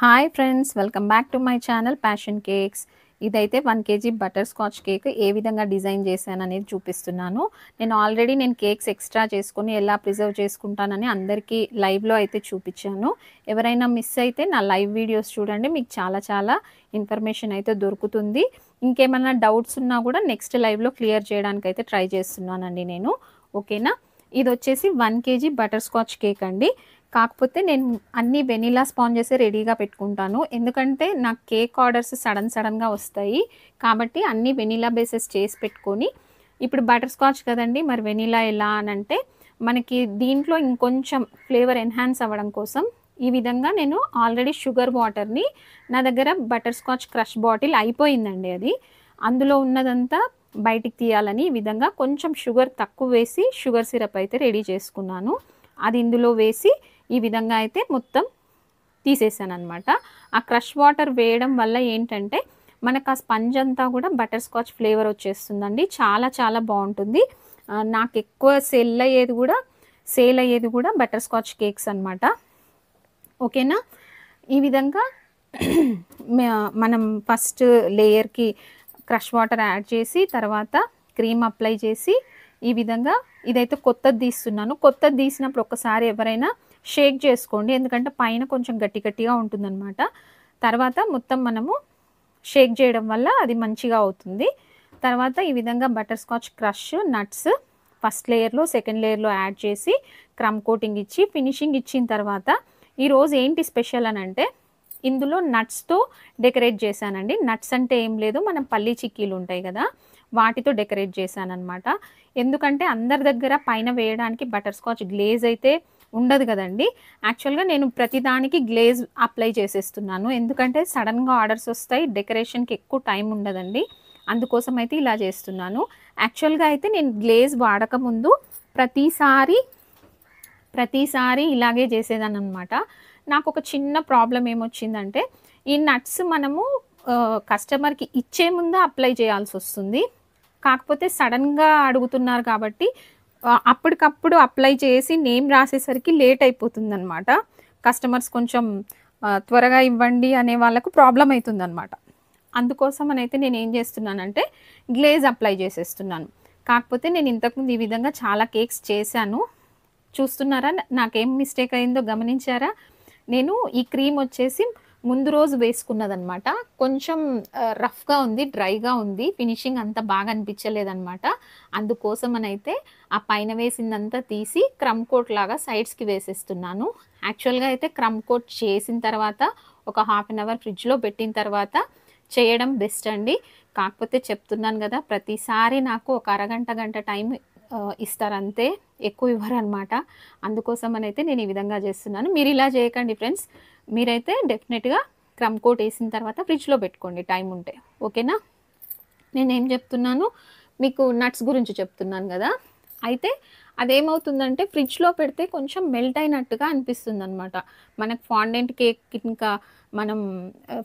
Hi friends, welcome back to my channel passion cakes. ఇదైతే 1 KG butter scotch cake ఏ విధంగా design చేశాననేది చూపిస్తున్నాను. నేను cakes extra చేసుకొని ఎలా ప్రిజర్వ్ చేసుకుంటానని అందరికీ లైవ్లో అయితే చూపించాను. ఎవరైనా మిస్ అయితే నా లైవ్ వీడియోస్ చూడండి, మీకు చాలా చాలా ఇన్ఫర్మేషన్ అయితే దొరుకుతుంది. ఇంకేమైనా డౌట్స్ ఉన్నా కూడా నెక్స్ట్ లైవ్లో క్లియర్ చేయడానికి అయితే ట్రై చేస్తున్నానండి నేను. ఓకేనా? ఇది వచ్చేసి 1 కేజీ బటర్ స్కాచ్ కేక్ అండి. కాకపోతే నేను అన్ని వెనిలా స్పాంజెస్ రెడీగా పెట్టుకుంటాను, ఎందుకంటే నాకు కేక్ ఆర్డర్స్ సడన్గా వస్తాయి. కాబట్టి అన్ని వెనిలా బేసెస్ చేసి పెట్టుకొని, ఇప్పుడు బటర్ స్కాచ్ కదండి, మరి వెనిలా ఎలా అనంటే మనకి దీంట్లో ఇంకొంచెం ఫ్లేవర్ ఎన్హాన్స్ అవ్వడం కోసం ఈ విధంగా నేను ఆల్రెడీ షుగర్ వాటర్ని, నా దగ్గర బటర్ స్కాచ్ క్రష్ బాటిల్ అయిపోయిందండి, అది అందులో ఉన్నదంతా బయటికి తీయాలని ఈ విధంగా కొంచెం షుగర్ తక్కువ వేసి షుగర్ సిరప్ అయితే రెడీ చేసుకున్నాను. అది ఇందులో వేసి ఈ విధంగా అయితే మొత్తం తీసేసాను అనమాట. ఆ క్రష్ వాటర్ వేయడం వల్ల ఏంటంటే మనకు ఆ స్పంజ్ అంతా కూడా బటర్ స్కాచ్ ఫ్లేవర్ వచ్చేస్తుందండి. చాలా చాలా బాగుంటుంది. నాకు ఎక్కువ సేల్ అయ్యేది కూడా బటర్ స్కాచ్ కేక్స్ అనమాట. ఓకేనా? ఈ విధంగా మనం ఫస్ట్ లేయర్కి క్రష్ వాటర్ యాడ్ చేసి తర్వాత క్రీమ్ అప్లై చేసి ఈ విధంగా ఇదైతే కొత్తది తీస్తున్నాను. కొత్తది తీసినప్పుడు ఒకసారి ఎవరైనా షేక్ చేసుకోండి, ఎందుకంటే పైన కొంచెం గట్టిగా ఉంటుందన్నమాట. తర్వాత మొత్తం మనము షేక్ చేయడం వల్ల అది మంచిగా అవుతుంది. తర్వాత ఈ విధంగా butter scotch crush nuts first లేయర్లో సెకండ్ లేయర్లో యాడ్ చేసి క్రమ్ కోటింగ్ ఇచ్చి ఫినిషింగ్ ఇచ్చిన తర్వాత ఈరోజు ఏంటి స్పెషల్ అని అంటే ఇందులో నట్స్తో డెకరేట్ చేశానండి. నట్స్ అంటే ఏం లేదు, మనం పల్లీ చిక్కీలు ఉంటాయి కదా, వాటితో డెకరేట్ చేశానమాట. ఎందుకంటే అందరి దగ్గర పైన వేయడానికి బటర్ స్కాచ్ గ్లేజ్ అయితే ఉండదు కదండి. యాక్చువల్గా నేను ప్రతిదానికి గ్లేజ్ అప్లై చేసేస్తున్నాను, ఎందుకంటే సడన్గా ఆర్డర్స్ వస్తాయి, డెకరేషన్కి ఎక్కువ టైం ఉండదండి. అందుకోసం అయితే ఇలా చేస్తున్నాను. యాక్చువల్గా అయితే నేను గ్లేజ్ వాడకముందు ప్రతిసారి ఇలాగే చేసేదాన్ని అనమాట. నాకు ఒక చిన్న ప్రాబ్లం ఏమొచ్చిందంటే ఈ నట్స్ మనము కస్టమర్కి ఇచ్చే ముందు అప్లై చేయాల్సి వస్తుంది. కాకపోతే సడన్గా అడుగుతున్నారు కాబట్టి అప్పటికప్పుడు అప్లై చేసి నేమ్ రాసేసరికి లేట్ అయిపోతుంది అనమాట. కస్టమర్స్ కొంచెం త్వరగా ఇవ్వండి అనే వాళ్ళకు ప్రాబ్లం అవుతుంది అనమాట. అందుకోసం అయితే నేను ఏం చేస్తున్నానంటే గ్లేజ్ అప్లై చేసేస్తున్నాను. కాకపోతే నేను ఇంతకుముందు ఈ విధంగా చాలా కేక్స్ చేశాను. చూస్తున్నారా నాకేం మిస్టేక్ అయిందో గమనించారా? నేను ఈ క్రీమ్ వచ్చేసి ముందు రోజు వేసుకున్నదనమాట. కొంచెం రఫ్గా ఉంది, డ్రైగా ఉంది, ఫినిషింగ్ అంత బాగా అనిపించలేదన్నమాట. అందుకోసమనైతే ఆ పైన వేసిందంతా తీసి క్రమ్ కోట్ లాగా సైడ్స్కి వేసేస్తున్నాను. యాక్చువల్గా అయితే క్రమ్ కోట్ చేసిన తర్వాత ఒక హాఫ్ అన్ అవర్ ఫ్రిడ్జ్లో పెట్టిన తర్వాత చేయడం బెస్ట్ అండి. కాకపోతే చెప్తున్నాను కదా, ప్రతిసారి నాకు ఒక గంట టైం ఇస్తారంతే, ఎక్కువ ఇవ్వరు అనమాట. అందుకోసం అయితే నేను ఈ విధంగా చేస్తున్నాను. మీరు ఇలా చేయకండి ఫ్రెండ్స్. మీరైతే డెఫినెట్గా క్రమ్ కోట్ వేసిన తర్వాత ఫ్రిడ్జ్లో పెట్టుకోండి టైం ఉంటే. ఓకేనా? నేనేం చెప్తున్నాను మీకు, నట్స్ గురించి చెప్తున్నాను కదా. అయితే అదేమవుతుందంటే ఫ్రిడ్జ్లో పెడితే కొంచెం మెల్ట్ అయినట్టుగా అనిపిస్తుంది అనమాట. మనకు ఫాండెంట్ కేక్ ఇంకా మనం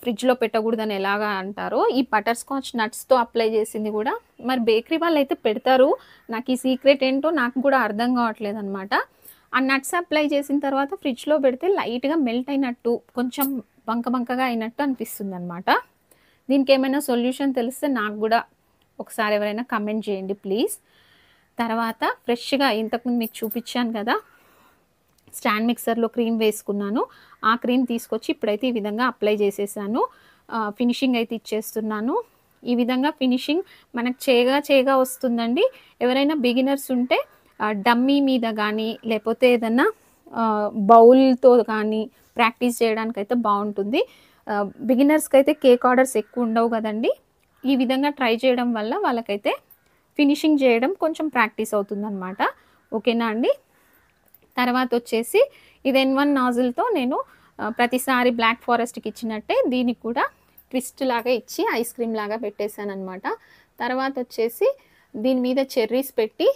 ఫ్రిడ్జ్లో పెట్టకూడదని ఎలాగా అంటారో, ఈ బటర్ స్కాచ్ నట్స్తో అప్లై చేసింది కూడా మరి బేకరీ వాళ్ళు అయితే పెడతారు. నాకు ఈ సీక్రెట్ ఏంటో నాకు కూడా అర్థం కావట్లేదు అనమాట. ఆ నట్స్ అప్లై చేసిన తర్వాత ఫ్రిడ్జ్లో పెడితే లైట్గా మెల్ట్ అయినట్టు, కొంచెం బంకగా అయినట్టు అనిపిస్తుంది అనమాట. దీనికి ఏమైనా సొల్యూషన్ తెలిస్తే నాకు కూడా ఒకసారి ఎవరైనా కమెంట్ చేయండి ప్లీజ్. తర్వాత ఫ్రెష్గా ఇంతకుముందు మీకు చూపించాను కదా, స్టాండ్ మిక్సర్లో క్రీమ్ వేసుకున్నాను. ఆ క్రీమ్ తీసుకొచ్చి ఇప్పుడైతే ఈ విధంగా అప్లై చేసేసాను. ఫినిషింగ్ అయితే ఇచ్చేస్తున్నాను. ఈ విధంగా ఫినిషింగ్ మనకు చేయగా వస్తుందండి. ఎవరైనా బిగినర్స్ ఉంటే డమ్మీ మీద కానీ లేకపోతే ఏదన్నా బౌల్తో కానీ ప్రాక్టీస్ చేయడానికి అయితే బాగుంటుంది. బిగినర్స్కి అయితే కేక్ ఆర్డర్స్ ఎక్కువ ఉండవు కదండి. ఈ విధంగా ట్రై చేయడం వల్ల వాళ్ళకైతే ఫినిషింగ్ చేయడం కొంచెం ప్రాక్టీస్ అవుతుందన్నమాట. ఓకేనా అండి? తర్వాత వచ్చేసి ఇది N1 నాజిల్తో నేను ప్రతిసారి బ్లాక్ ఫారెస్ట్కి ఇచ్చినట్టే దీనికి కూడా ట్విస్ట్ లాగా ఇచ్చి ఐస్ క్రీమ్ లాగా పెట్టేశాను అనమాట. తర్వాత వచ్చేసి దీని మీద చెర్రీస్ పెట్టి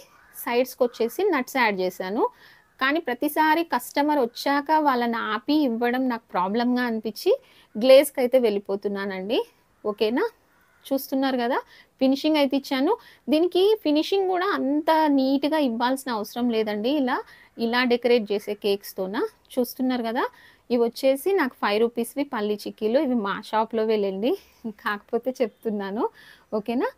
సైడ్స్కి వచ్చేసి నట్స్ యాడ్ చేశాను. కానీ ప్రతిసారి కస్టమర్ వచ్చాక వాళ్ళని ఆపి ఇవ్వడం నాకు ప్రాబ్లంగా అనిపించి గ్లేజ్కి అయితే వెళ్ళిపోతున్నానండి. ఓకేనా? చూస్తున్నారు కదా, ఫినిషింగ్ అయితే ఇచ్చాను. దీనికి ఫినిషింగ్ కూడా అంత నీట్గా ఇవ్వాల్సిన అవసరం లేదండి. ఇలా డెకరేట్ చేసే కేక్స్తోన చూస్తున్నారు కదా, ఇవి వచ్చేసి నాకు 5 రూపీస్వి పల్లి చిక్కీలు. ఇవి మా షాప్‌లో వెళ్ళండి. కాకపోతే చెప్తున్నాను. ఓకేనా?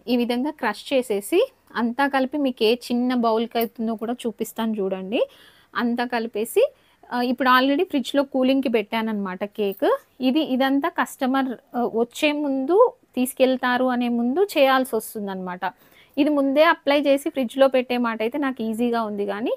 ఈ విధంగా క్రష్ చేసేసి అంతా కలిపి మీకు ఏ చిన్న బౌల్‌కి అవుతుందో కూడా చూపిస్తాను చూడండి. అంతా కలిపేసి ఇప్పుడు ఆల్రెడీ ఫ్రిడ్జ్‌లో కూలింగ్‌కి పెట్టాననమాట కేక్. ఇదంతా కస్టమర్ వచ్చే ముందు తీసుకెళ్తారు అనే ముందు చేయాల్సొస్తుందనమాట. ఇది ముందే అప్లై చేసి ఫ్రిడ్జ్‌లో పెట్టే మాటైతే నాకు ఈజీగా ఉంది గానీ,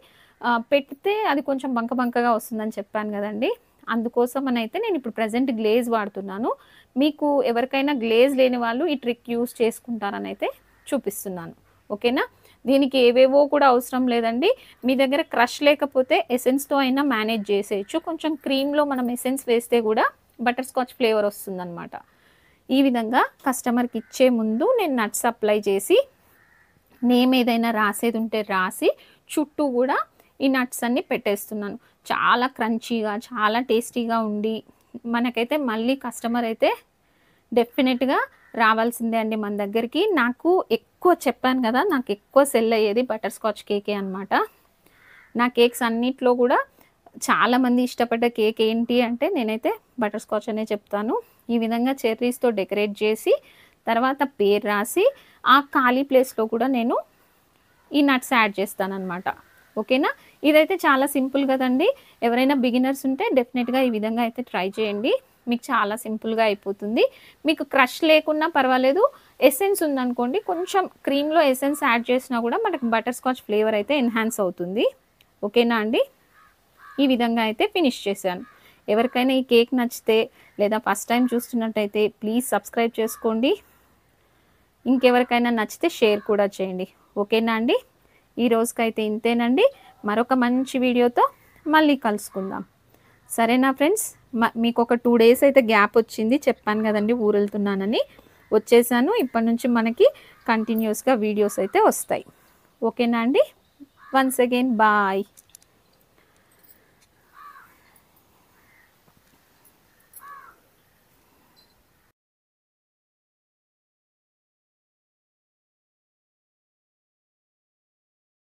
పెడితే అది కొంచెం బంక బంకగా వస్తుందని చెప్పాను గదండీ! అందుకోసమనైతే నేనిప్పుడు ప్రెజెంట్ గ్లేజ్ వాడుతున్నాను. మీకు ఎవరికైనా గ్లేజ్ లేని వాళ్ళు ఈ ట్రిక్ యూజ్ చేసుకుంటారనైతే చూపిస్తున్నాను. ఓకేనా? దీనికి ఏవేవో కూడా అవసరం లేదండి. మీ దగ్గర క్రష్ లేకపోతే ఎసెన్స్‌తో అయినా మేనేజ్ చేసేయొచ్చు. కొంచెం క్రీమ్‌లో మనం ఎసెన్స్ వేస్తే గూడా బటర్ స్కాచ్ ఫ్లేవర్ వస్తుందనమాట. ఈ విధంగా కస్టమర్‌కి ఇచ్చే ముందు నేను నట్స్ అప్లై చేసి, నేమ్ ఏదైనా రాసేదుంటే రాసి, చుట్టూ గూడా ఈ నట్స్ అన్నీ పెట్టేస్తున్నాను. చాలా క్రంచీగా, చాలా టేస్టీగా ఉండి, మనకైతే మళ్ళీ కస్టమర్ అయితే డెఫినెట్‌గా రావాల్సిందే అండి మన దగ్గరికి. నాకు ఎక్కువ చెప్పాను గదా! నాకు ఎక్కువ సెల్ అయ్యేది బటర్ స్కాచ్ కేకే అనమాట. నా కేక్స్ అన్నిట్లో గూడా చాలామంది ఇష్టపడ్డ కేక్ ఏంటి అంటే నేనైతే బటర్ స్కాచ్ అనే చెప్తాను. ఈ విధంగా చెర్రీస్‌తో డెకరేట్ చేసి, తర్వాత పేరు రాసి, ఆ ఖాళీ ప్లేస్‌లో కూడా నేను ఈ నట్స్ యాడ్ చేస్తాననమాట. ఓకేనా? ఇదైతే చాలా సింపుల్ గదండీ! ఎవరైనా బిగినర్స్ ఉంటే డెఫినెట్‌గా ఈ విధంగా అయితే ట్రై చేయండి. మీకు చాలా సింపుల్‌గా అయిపోతుంది. మీకు క్రష్ లేకున్నా పర్వాలేదు. ఎసెన్స్ ఉందనుకోండి, కొంచెం క్రీమ్‌లో ఎసెన్స్ యాడ్ చేసినా గూడా మనకు బటర్ స్కాచ్ ఫ్లేవర్ అయితే ఎన్హాన్స్ అవుతుంది. ఓకేనా అండి? ఈ విధంగా అయితే ఫినిష్ చేశాను. ఎవరికైనా ఈ కేక్ నచ్చితే లేదా ఫస్ట్ టైమ్ చూస్తున్నట్టయితే ప్లీజ్ సబ్స్క్రైబ్ చేసుకోండి. ఇంకెవరికైనా నచ్చితే షేర్ కూడా చేయండి. ఓకేనా అండి? ఈ రోజుకైతే ఇంతేనండి. మరొక మంచి వీడియోతో మళ్ళీ కలుసుకుందాం. సరేనా ఫ్రెండ్స్? మీకొక 2 డేస్ అయితే గ్యాప్ వచ్చింది. చెప్పాను గదండీ ఊరెళ్తున్నానని. వచ్చేసాను. ఇప్పటి నుంచి మనకి కంటిన్యూయస్‌గా వీడియోస్ అయితే వస్తాయి. ఓకేనా అండి? Once again bye.